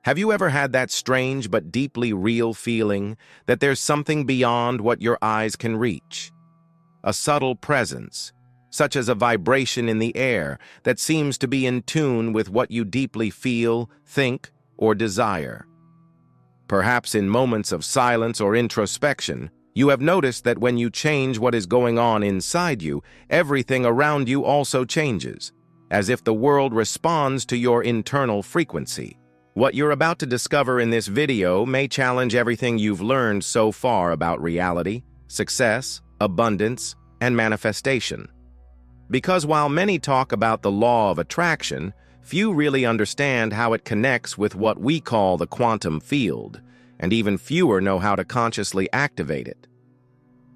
Have you ever had that strange but deeply real feeling that there's something beyond what your eyes can reach? A subtle presence, such as a vibration in the air that seems to be in tune with what you deeply feel, think, or desire. Perhaps in moments of silence or introspection, you have noticed that when you change what is going on inside you, everything around you also changes, as if the world responds to your internal frequency. What you're about to discover in this video may challenge everything you've learned so far about reality, success, abundance, and manifestation. Because while many talk about the law of attraction, few really understand how it connects with what we call the quantum field, and even fewer know how to consciously activate it.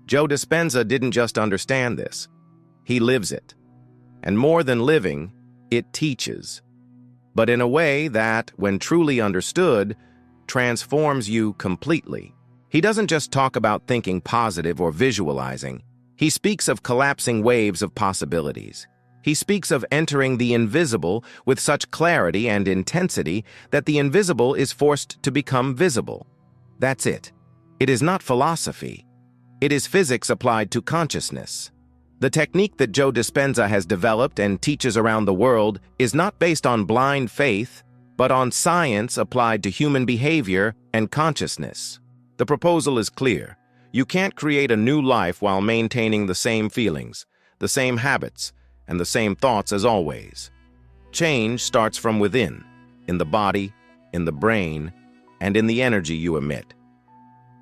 Joe Dispenza didn't just understand this, he lives it. And more than living, it teaches. But in a way that, when truly understood, transforms you completely. He doesn't just talk about thinking positive or visualizing. He speaks of collapsing waves of possibilities. He speaks of entering the invisible with such clarity and intensity that the invisible is forced to become visible. That's it. It is not philosophy. It is physics applied to consciousness. The technique that Joe Dispenza has developed and teaches around the world is not based on blind faith, but on science applied to human behavior and consciousness. The proposal is clear. You can't create a new life while maintaining the same feelings, the same habits, and the same thoughts as always. Change starts from within, in the body, in the brain, and in the energy you emit.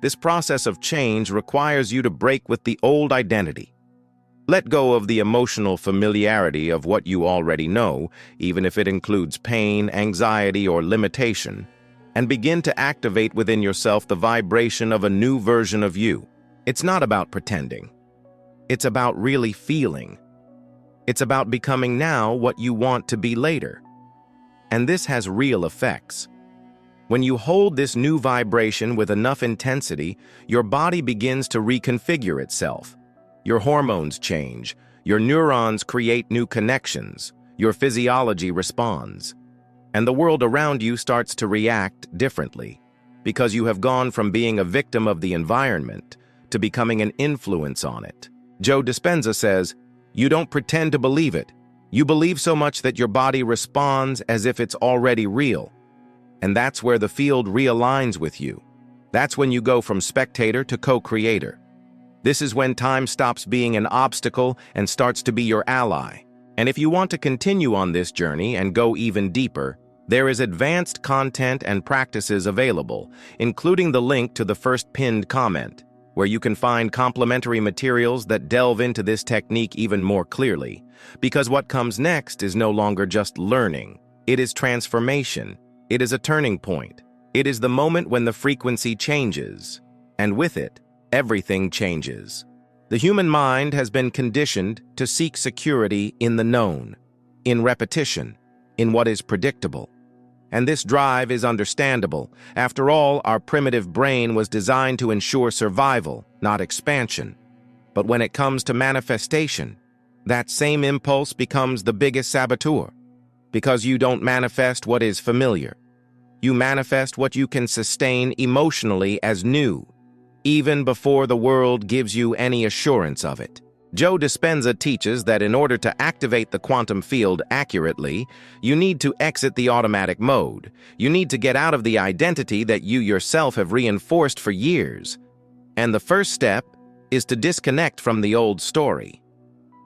This process of change requires you to break with the old identity. Let go of the emotional familiarity of what you already know, even if it includes pain, anxiety, or limitation, and begin to activate within yourself the vibration of a new version of you. It's not about pretending. It's about really feeling. It's about becoming now what you want to be later. And this has real effects. When you hold this new vibration with enough intensity, your body begins to reconfigure itself. Your hormones change, your neurons create new connections, your physiology responds, and the world around you starts to react differently, because you have gone from being a victim of the environment to becoming an influence on it. Joe Dispenza says, you don't pretend to believe it. You believe so much that your body responds as if it's already real. And that's where the field realigns with you. That's when you go from spectator to co-creator. This is when time stops being an obstacle and starts to be your ally. And if you want to continue on this journey and go even deeper, there is advanced content and practices available, including the link to the first pinned comment, where you can find complementary materials that delve into this technique even more clearly. Because what comes next is no longer just learning. It is transformation. It is a turning point. It is the moment when the frequency changes. And with it, everything changes. The human mind has been conditioned to seek security in the known, in repetition, in what is predictable. And this drive is understandable. After all, our primitive brain was designed to ensure survival, not expansion. But when it comes to manifestation, that same impulse becomes the biggest saboteur. Because you don't manifest what is familiar. You manifest what you can sustain emotionally as new, even before the world gives you any assurance of it. Joe Dispenza teaches that in order to activate the quantum field accurately, you need to exit the automatic mode. You need to get out of the identity that you yourself have reinforced for years. And the first step is to disconnect from the old story.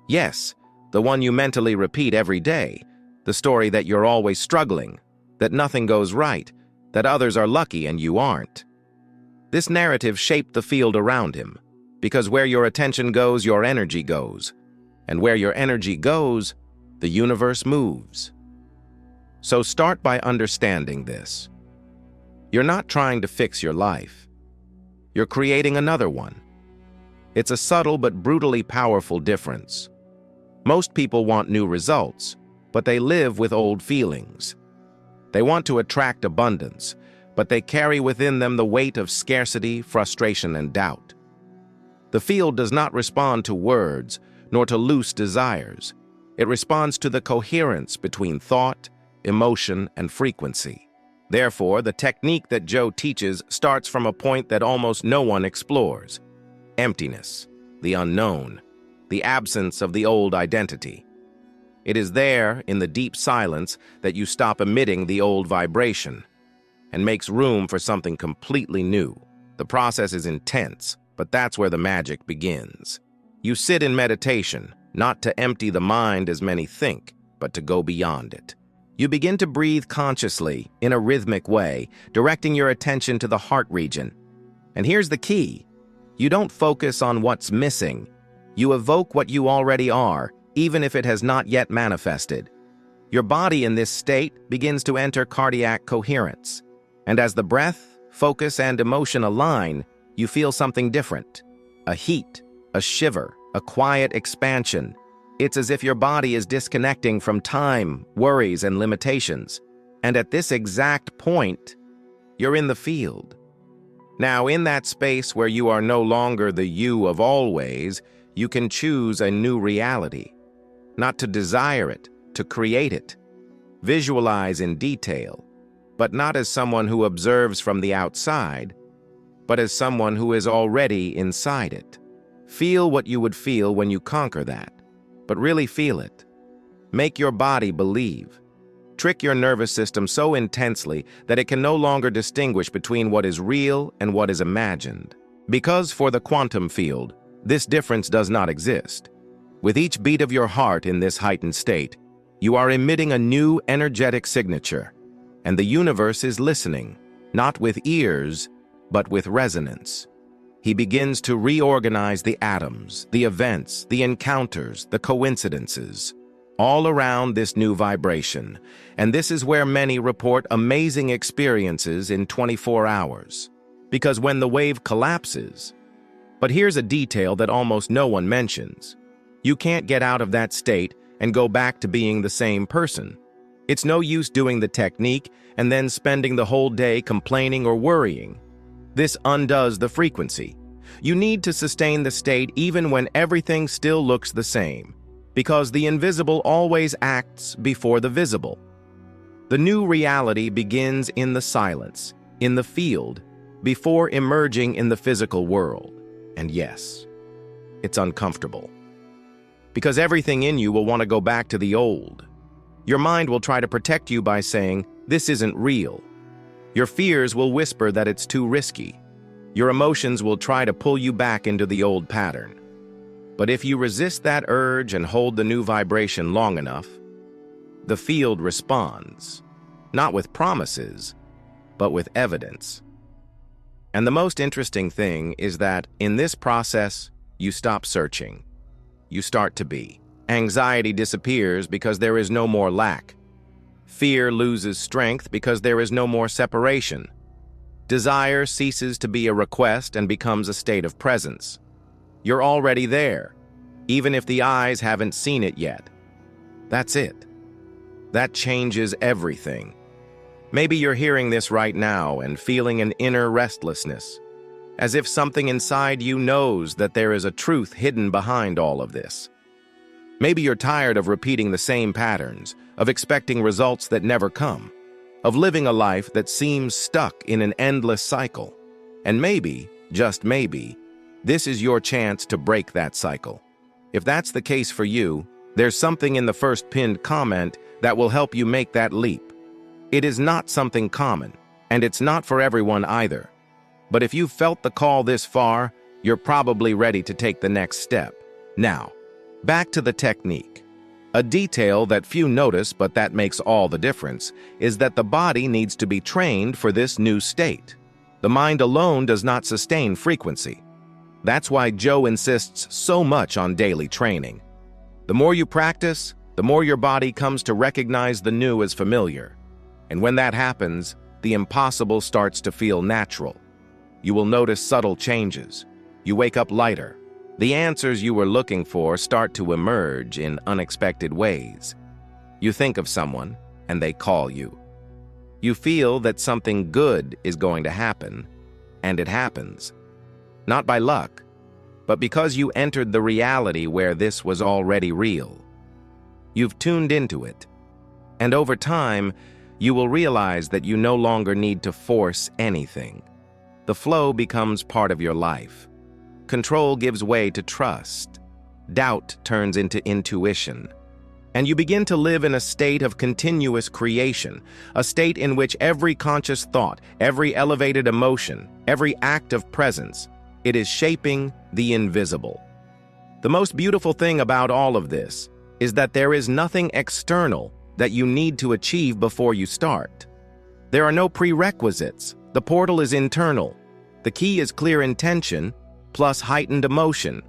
Yes, the one you mentally repeat every day, the story that you're always struggling, that nothing goes right, that others are lucky and you aren't. This narrative shaped the field around him, because where your attention goes, your energy goes. And where your energy goes, the universe moves. So start by understanding this. You're not trying to fix your life. You're creating another one. It's a subtle but brutally powerful difference. Most people want new results, but they live with old feelings. They want to attract abundance, but they carry within them the weight of scarcity, frustration, and doubt. The field does not respond to words, nor to loose desires. It responds to the coherence between thought, emotion, and frequency. Therefore, the technique that Joe teaches starts from a point that almost no one explores: emptiness, the unknown, the absence of the old identity. It is there, in the deep silence, that you stop emitting the old vibration and makes room for something completely new. The process is intense, but that's where the magic begins. You sit in meditation, not to empty the mind as many think, but to go beyond it. You begin to breathe consciously, in a rhythmic way, directing your attention to the heart region. And here's the key: you don't focus on what's missing. You evoke what you already are, even if it has not yet manifested. Your body in this state begins to enter cardiac coherence. And as the breath, focus, and emotion align, you feel something different. A heat, a shiver, a quiet expansion. It's as if your body is disconnecting from time, worries, and limitations. And at this exact point, you're in the field. Now, in that space where you are no longer the you of always, you can choose a new reality. Not to desire it, to create it. Visualize in detail, but not as someone who observes from the outside, but as someone who is already inside it. Feel what you would feel when you conquer that, but really feel it. Make your body believe. Trick your nervous system so intensely that it can no longer distinguish between what is real and what is imagined. Because for the quantum field, this difference does not exist. With each beat of your heart in this heightened state, you are emitting a new energetic signature, and the universe is listening, not with ears, but with resonance. He begins to reorganize the atoms, the events, the encounters, the coincidences, all around this new vibration, and this is where many report amazing experiences in 24 hours. Because when the wave collapses, but here's a detail that almost no one mentions: you can't get out of that state and go back to being the same person. It's no use doing the technique and then spending the whole day complaining or worrying. This undoes the frequency. You need to sustain the state even when everything still looks the same, because the invisible always acts before the visible. The new reality begins in the silence, in the field, before emerging in the physical world. And yes, it's uncomfortable. Because everything in you will want to go back to the old. Your mind will try to protect you by saying, "This isn't real." Your fears will whisper that it's too risky. Your emotions will try to pull you back into the old pattern. But if you resist that urge and hold the new vibration long enough, the field responds, not with promises, but with evidence. And the most interesting thing is that in this process, you stop searching. You start to be. Anxiety disappears because there is no more lack. Fear loses strength because there is no more separation. Desire ceases to be a request and becomes a state of presence. You're already there, even if the eyes haven't seen it yet. That's it. That changes everything. Maybe you're hearing this right now and feeling an inner restlessness, as if something inside you knows that there is a truth hidden behind all of this. Maybe you're tired of repeating the same patterns, of expecting results that never come, of living a life that seems stuck in an endless cycle. And maybe, just maybe, this is your chance to break that cycle. If that's the case for you, there's something in the first pinned comment that will help you make that leap. It is not something common, and it's not for everyone either. But if you've felt the call this far, you're probably ready to take the next step. Now, back to the technique. A detail that few notice, but that makes all the difference, is that the body needs to be trained for this new state. The mind alone does not sustain frequency. That's why Joe insists so much on daily training. The more you practice, the more your body comes to recognize the new as familiar. And when that happens, the impossible starts to feel natural. You will notice subtle changes. You wake up lighter. The answers you were looking for start to emerge in unexpected ways. You think of someone, and they call you. You feel that something good is going to happen, and it happens. Not by luck, but because you entered the reality where this was already real. You've tuned into it, and over time, you will realize that you no longer need to force anything. The flow becomes part of your life. Control gives way to trust. Doubt turns into intuition. And you begin to live in a state of continuous creation, a state in which every conscious thought, every elevated emotion, every act of presence, it is shaping the invisible. The most beautiful thing about all of this is that there is nothing external that you need to achieve before you start. There are no prerequisites. The portal is internal. The key is clear intention plus heightened emotion.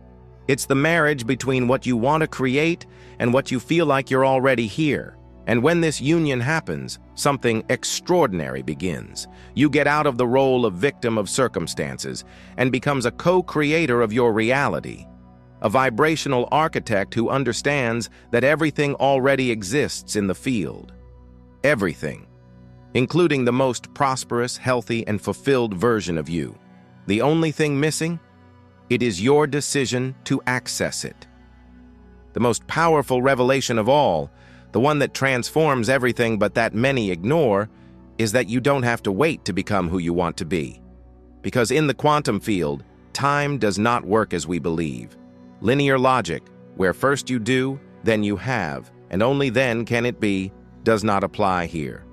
It's the marriage between what you want to create and what you feel like you're already here. And when this union happens, something extraordinary begins. You get out of the role of victim of circumstances and becomes a co-creator of your reality. A vibrational architect who understands that everything already exists in the field. Everything, including the most prosperous, healthy, and fulfilled version of you. The only thing missing? It is your decision to access it. The most powerful revelation of all, the one that transforms everything but that many ignore, is that you don't have to wait to become who you want to be. Because in the quantum field, time does not work as we believe. Linear logic, where first you do, then you have, and only then can it be, does not apply here.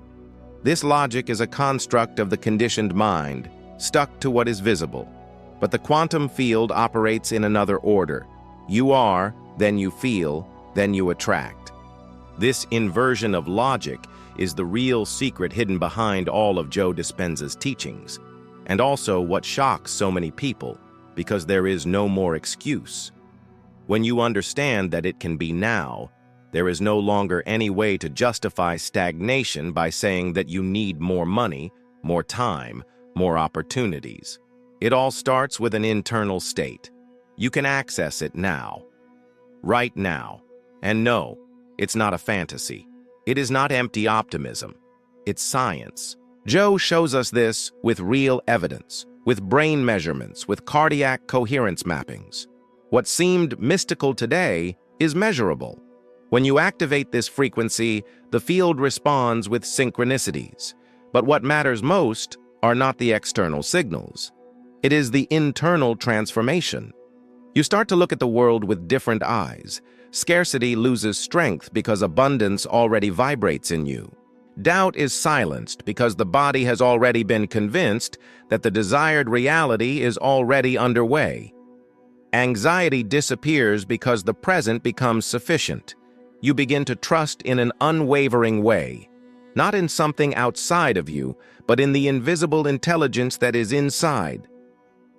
This logic is a construct of the conditioned mind, stuck to what is visible. But the quantum field operates in another order. You are, then you feel, then you attract. This inversion of logic is the real secret hidden behind all of Joe Dispenza's teachings, and also what shocks so many people, because there is no more excuse. When you understand that it can be now, there is no longer any way to justify stagnation by saying that you need more money, more time, more opportunities. It all starts with an internal state. You can access it now. Right now. And no, it's not a fantasy. It is not empty optimism. It's science. Joe shows us this with real evidence, with brain measurements, with cardiac coherence mappings. What seemed mystical today is measurable. When you activate this frequency, the field responds with synchronicities. But what matters most are not the external signals. It is the internal transformation. You start to look at the world with different eyes. Scarcity loses strength because abundance already vibrates in you. Doubt is silenced because the body has already been convinced that the desired reality is already underway. Anxiety disappears because the present becomes sufficient. You begin to trust in an unwavering way, not in something outside of you, but in the invisible intelligence that is inside,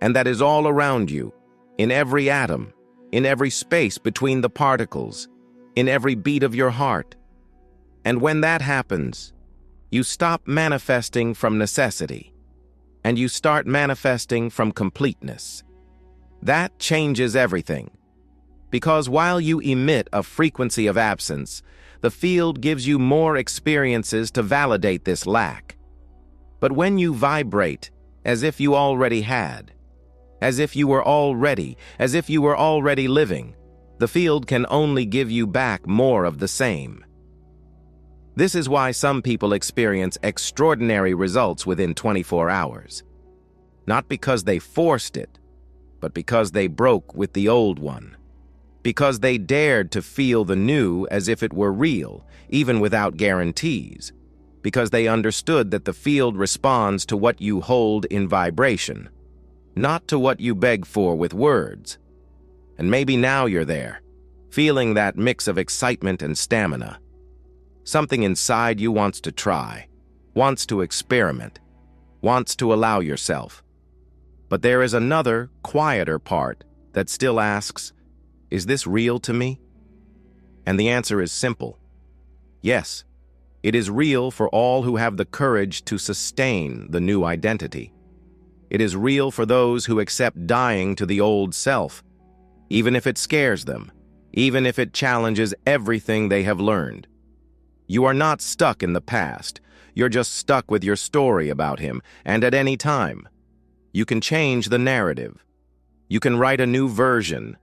and that is all around you, in every atom, in every space between the particles, in every beat of your heart. And when that happens, you stop manifesting from necessity, and you start manifesting from completeness. That changes everything. Because while you emit a frequency of absence, the field gives you more experiences to validate this lack. But when you vibrate as if you already had, as if you were already living, the field can only give you back more of the same. This is why some people experience extraordinary results within 24 hours. Not because they forced it, but because they broke with the old one. Because they dared to feel the new as if it were real, even without guarantees. Because they understood that the field responds to what you hold in vibration, not to what you beg for with words. And maybe now you're there, feeling that mix of excitement and stamina. Something inside you wants to try, wants to experiment, wants to allow yourself. But there is another, quieter part that still asks, is this real to me? And the answer is simple. Yes, it is real for all who have the courage to sustain the new identity. It is real for those who accept dying to the old self, even if it scares them, even if it challenges everything they have learned. You are not stuck in the past. You're just stuck with your story about him, and at any time, you can change the narrative. You can write a new version.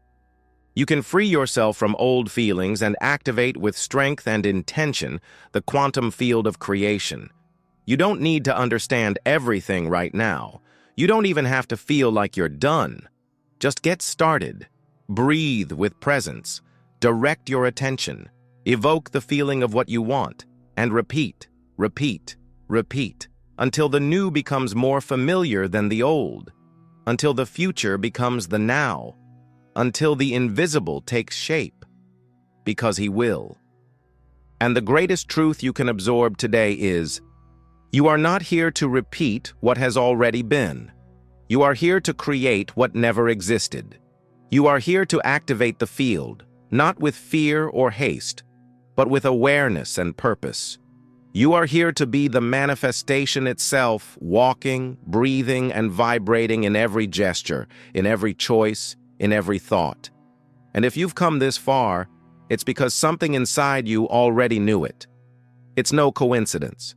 You can free yourself from old feelings and activate with strength and intention the quantum field of creation. You don't need to understand everything right now. You don't even have to feel like you're done. Just get started. Breathe with presence. Direct your attention. Evoke the feeling of what you want. And repeat, repeat, repeat, until the new becomes more familiar than the old. Until the future becomes the now. Until the invisible takes shape. Because he will. And the greatest truth you can absorb today is, you are not here to repeat what has already been. You are here to create what never existed. You are here to activate the field, not with fear or haste, but with awareness and purpose. You are here to be the manifestation itself, walking, breathing, and vibrating in every gesture, in every choice, in every thought. And if you've come this far, it's because something inside you already knew it. It's no coincidence.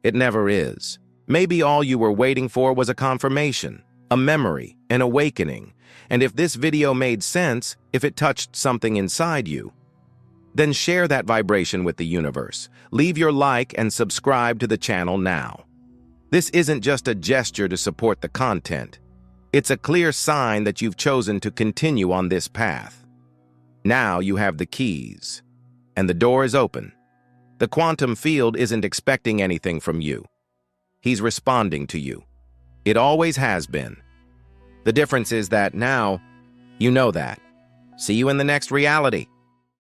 It never is. Maybe all you were waiting for was a confirmation, a memory, an awakening. And if this video made sense, if it touched something inside you, then share that vibration with the universe. Leave your like and subscribe to the channel now. This isn't just a gesture to support the content. It's a clear sign that you've chosen to continue on this path. Now you have the keys, and the door is open. The quantum field isn't expecting anything from you. He's responding to you. It always has been. The difference is that now, you know that. See you in the next reality.